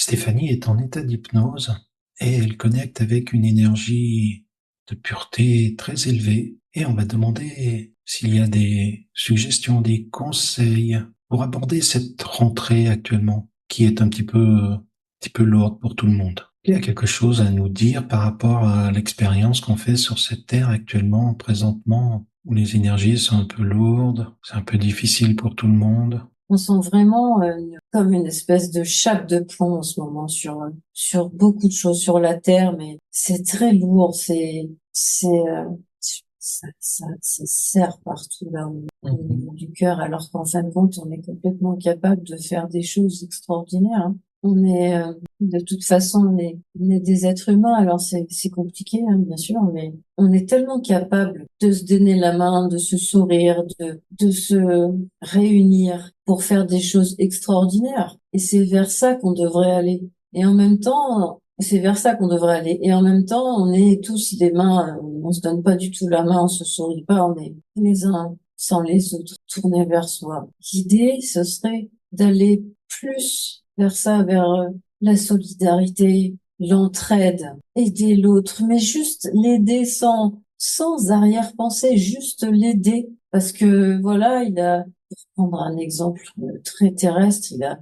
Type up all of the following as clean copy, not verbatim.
Stéphanie est en état d'hypnose et elle connecte avec une énergie de pureté très élevée et on va demander s'il y a des suggestions, des conseils pour aborder cette rentrée actuellement qui est un petit peu lourde pour tout le monde. Il y a quelque chose à nous dire par rapport à l'expérience qu'on fait sur cette terre actuellement, présentement, où les énergies sont un peu lourdes, c'est un peu difficile pour tout le monde. On sent vraiment comme une espèce de chape de plomb en ce moment sur beaucoup de choses sur la terre, mais c'est très lourd, ça serre partout là au Mhm. niveau du cœur, alors qu'en fin de compte, on est complètement capable de faire des choses extraordinaires, hein. On est de toute façon, on est des êtres humains, alors c'est compliqué, hein, bien sûr, mais on est tellement capable de se donner la main, de se sourire, de se réunir pour faire des choses extraordinaires. Et c'est vers ça qu'on devrait aller. Et en même temps, c'est vers ça qu'on devrait aller. Et en même temps, on est tous des mains, on se donne pas du tout la main, on se sourit pas, on est les uns sans les autres, tournés vers soi. L'idée, ce serait d'aller plus vers ça, vers la solidarité, l'entraide, aider l'autre, mais juste l'aider sans arrière-pensée, juste l'aider. Parce que voilà, pour prendre un exemple très terrestre, il a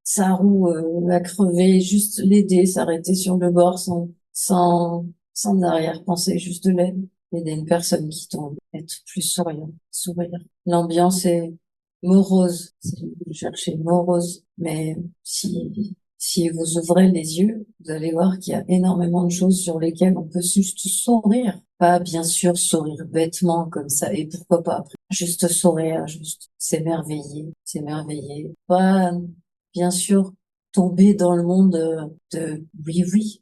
sa roue a crevé, juste l'aider, s'arrêter sur le bord sans arrière-pensée, juste l'aide. Aider une personne qui tombe, être plus souriant, sourire. L'ambiance est morose, si vous cherchez morose, mais si vous ouvrez les yeux, vous allez voir qu'il y a énormément de choses sur lesquelles on peut juste sourire. Pas bien sûr sourire bêtement comme ça, et pourquoi pas après. Juste sourire, juste s'émerveiller. Pas bien sûr tomber dans le monde de oui oui,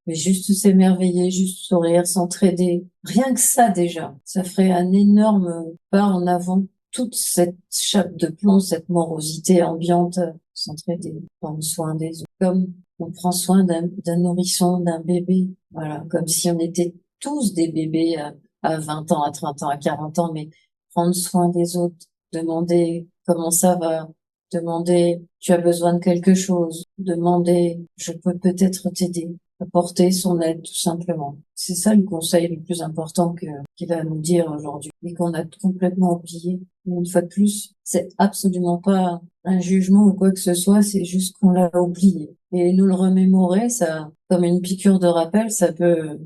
mais juste s'émerveiller, juste sourire, s'entraider. Rien que ça déjà, ça ferait un énorme pas en avant. Toute cette chape de plomb, cette morosité ambiante, s'entraider, prendre soin des autres, comme on prend soin d'un nourrisson, d'un bébé. Voilà, comme si on était tous des bébés à 20 ans, à 30 ans, à 40 ans, mais prendre soin des autres, demander comment ça va, demander tu as besoin de quelque chose, demander je peux peut-être t'aider, apporter son aide tout simplement. C'est ça le conseil le plus important qu'il a à nous dire aujourd'hui et qu'on a complètement oublié. Mais une fois de plus, c'est absolument pas un jugement ou quoi que ce soit, c'est juste qu'on l'a oublié. Et nous le remémorer, ça, comme une piqûre de rappel, Ça peut.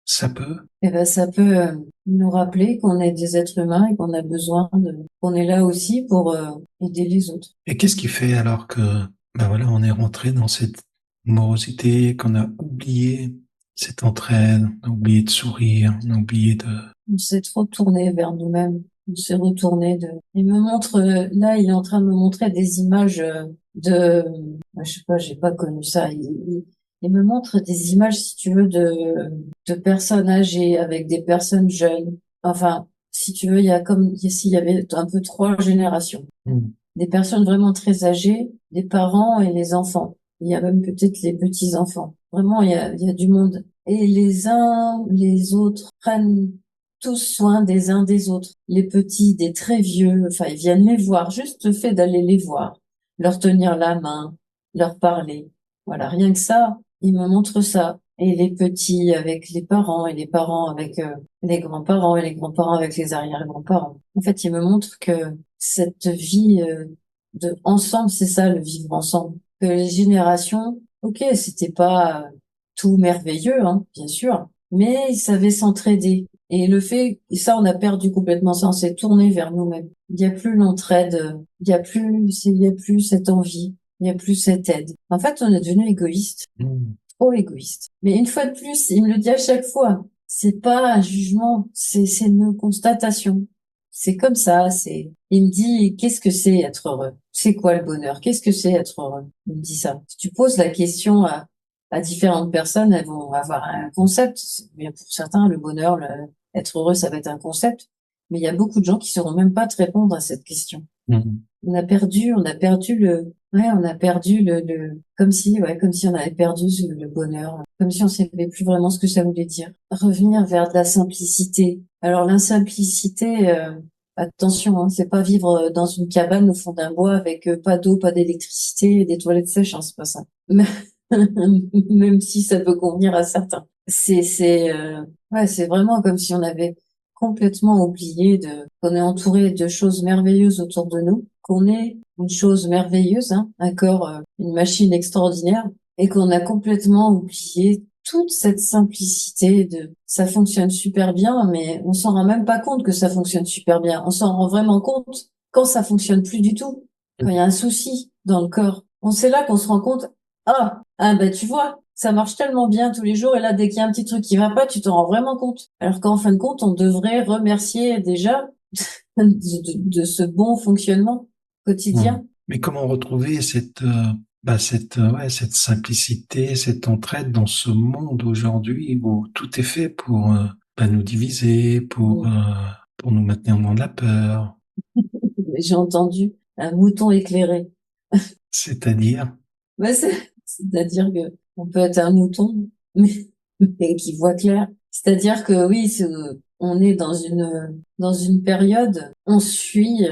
ça peut nous rappeler qu'on est des êtres humains et qu'on a besoin qu'on est là aussi pour aider les autres. Et qu'est-ce qui fait alors que, ben voilà, on est rentré dans cette morosité, qu'on a oublié cette entraide, on a oublié de sourire, on a oublié de... On s'est trop tourné vers nous-mêmes. On s'est retourné il me montre, là, il est en train de me montrer des images de, je sais pas, j'ai pas connu ça. Il me montre des images, si tu veux, de personnes âgées avec des personnes jeunes. Enfin, si tu veux, il y a comme s'il y avait un peu trois générations. Mm. Des personnes vraiment très âgées, des parents et les enfants. Il y a même peut-être les petits-enfants. Vraiment, il y a du monde. Et les uns, les autres prennent tous soin des uns des autres. Les petits, des très vieux, enfin, ils viennent les voir. Juste le fait d'aller les voir, leur tenir la main, leur parler. Voilà, rien que ça, ils me montrent ça. Et les petits avec les parents et les parents avec les grands-parents et les grands-parents avec les arrière-grands-parents. En fait, ils me montrent que cette vie de ensemble, c'est ça le vivre ensemble. Que les générations, ok, c'était pas tout merveilleux, hein, bien sûr, mais ils savaient s'entraider. Et le fait, et ça, on a perdu complètement ça, on s'est tourné vers nous-mêmes. Il n'y a plus l'entraide, il y a plus cette envie, il n'y a plus cette aide. En fait, on est devenu égoïste, Mm. trop égoïste. Mais une fois de plus, il me le dit à chaque fois, c'est pas un jugement, c'est une constatation. C'est comme ça, il me dit, qu'est-ce que c'est être heureux? C'est quoi le bonheur? Qu'est-ce que c'est être heureux? Il me dit ça. Si tu poses la question à différentes personnes, elles vont avoir un concept. Bien pour certains, le bonheur, être heureux, ça va être un concept. Mais il y a beaucoup de gens qui sauront même pas te répondre à cette question. Mm. On a perdu comme si on avait perdu le bonheur, comme si on savait plus vraiment ce que ça voulait dire. Revenir vers de la simplicité. Alors la simplicité, Attention, hein, c'est pas vivre dans une cabane au fond d'un bois avec pas d'eau, pas d'électricité et des toilettes sèches, hein, c'est pas ça. Mais- Même si ça peut convenir à certains. Ouais, c'est vraiment comme si on avait complètement oublié qu'on est entouré de choses merveilleuses autour de nous, qu'on est une chose merveilleuse, hein, un corps, une machine extraordinaire, et qu'on a complètement oublié toute cette simplicité de ça fonctionne super bien, mais on s'en rend même pas compte que ça fonctionne super bien. On s'en rend vraiment compte quand ça fonctionne plus du tout, quand il y a un souci dans le corps. On sait là qu'on se rend compte, ben tu vois, ça marche tellement bien tous les jours et là dès qu'il y a un petit truc qui va pas, tu t'en rends vraiment compte. Alors qu'en fin de compte, on devrait remercier déjà de ce bon fonctionnement Hmm. quotidien. Mais comment retrouver ouais, cette simplicité, cette entraide dans ce monde aujourd'hui où tout est fait pour nous diviser, pour nous maintenir dans de la peur, J'ai entendu un mouton éclairé. c'est-à-dire, Ben, c'est-à-dire que on peut être un mouton, mais qui voit clair. C'est-à-dire que oui, on est dans une période, on suit,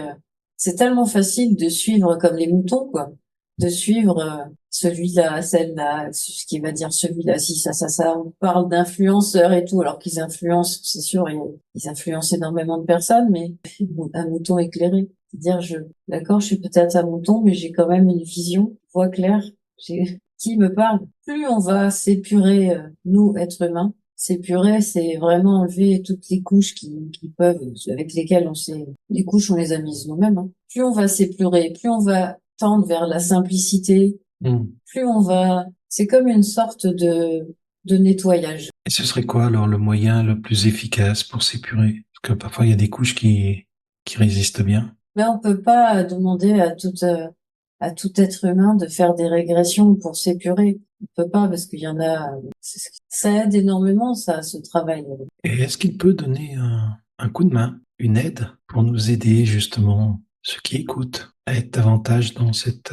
c'est tellement facile de suivre comme les moutons, quoi. De suivre celui-là, celle-là, ce qui va dire celui-là, si ça. On parle d'influenceurs et tout, alors qu'ils influencent, c'est sûr, ils influencent énormément de personnes, mais un mouton éclairé. C'est-à-dire, d'accord, je suis peut-être un mouton, mais j'ai quand même une vision, voix claire, qui me parle. Plus on va s'épurer, nous, êtres humains, s'épurer, c'est vraiment enlever toutes les couches qui peuvent, avec lesquelles les couches, on les a mises nous-mêmes, hein. Plus on va s'épurer, plus on va tendre vers la simplicité, hmm. plus on va, c'est comme une sorte de nettoyage. Et ce serait quoi alors le moyen le plus efficace pour s'épurer? Parce que parfois il y a des couches qui résistent bien. Mais on peut pas demander à tout être humain de faire des régressions pour s'épurer. On peut pas parce qu'il y en a, ça aide énormément, ça, ce travail. Et est-ce qu'il peut donner un coup de main, une aide pour nous aider justement, ceux qui écoutent, à être davantage dans cette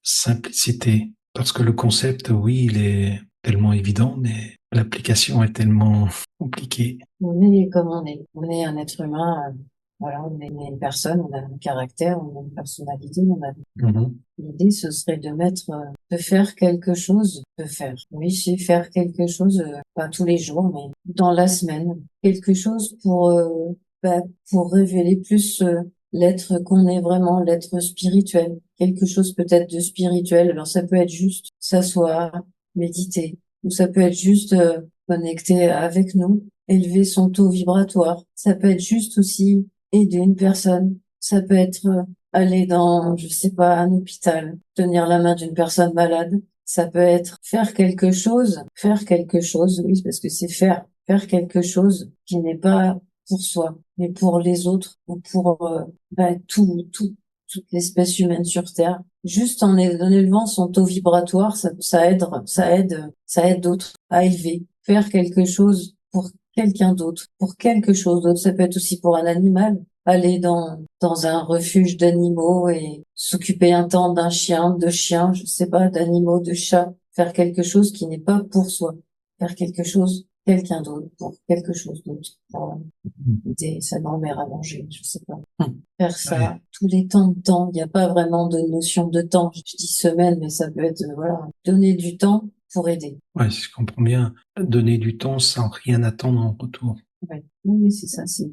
simplicité? Parce que le concept, oui, il est tellement évident, mais l'application est tellement compliquée. On est comme on est. On est un être humain, voilà, on est une personne, on a un caractère, on a une personnalité, Mhm. l'idée, ce serait de mettre, de faire quelque chose, de faire. Oui, c'est faire quelque chose, pas tous les jours, mais dans la semaine. Quelque chose pour révéler plus, l'être qu'on est vraiment, l'être spirituel. Quelque chose peut-être de spirituel. Alors ça peut être juste s'asseoir, méditer, ou ça peut être juste, connecter avec nous, élever son taux vibratoire. Ça peut être juste aussi aider une personne. Ça peut être, aller dans, je sais pas, un hôpital, tenir la main d'une personne malade. Ça peut être faire quelque chose, oui, parce que c'est faire quelque chose qui n'est pas pour soi, mais pour les autres ou pour toute l'espèce humaine sur Terre. Juste en élevant son taux vibratoire, ça aide d'autres à élever, faire quelque chose pour quelqu'un d'autre, pour quelque chose d'autre. Ça peut être aussi pour un animal, aller dans un refuge d'animaux et s'occuper un temps d'un chien, de chiens, je sais pas, d'animaux, de chats, faire quelque chose qui n'est pas pour soi, faire quelque chose, quelqu'un d'autre, pour quelque chose d'autre, pour aider sa grand-mère à manger, je sais pas. Faire ça Ouais, tous les temps de temps, il n'y a pas vraiment de notion de temps. Je dis semaine, mais ça peut être, voilà, donner du temps pour aider. ouais, si je comprends bien, donner du temps sans rien attendre en retour. Ouais. Oui, oui, c'est ça, c'est